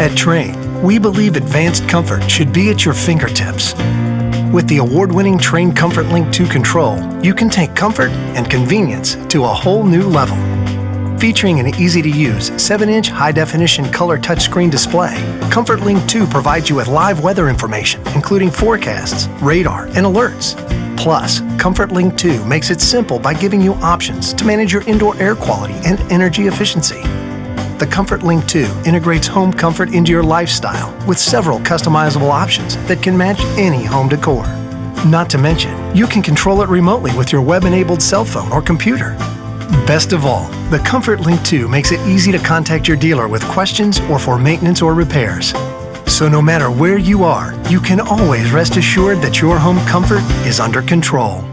At Trane, we believe advanced comfort should be at your fingertips. With the award-winning Trane Comfort Link 2 control, you can take comfort and convenience to a whole new level. Featuring an easy-to-use 7-inch high-definition color touchscreen display, Comfort Link 2 provides you with live weather information, including forecasts, radar, and alerts. Plus, Comfort Link 2 makes it simple by giving you options to manage your indoor air quality and energy efficiency. The Comfort Link 2 integrates home comfort into your lifestyle with several customizable options that can match any home decor. Not to mention, you can control it remotely with your web-enabled cell phone or computer. Best of all, the Comfort Link 2 makes it easy to contact your dealer with questions or for maintenance or repairs. So no matter where you are, you can always rest assured that your home comfort is under control.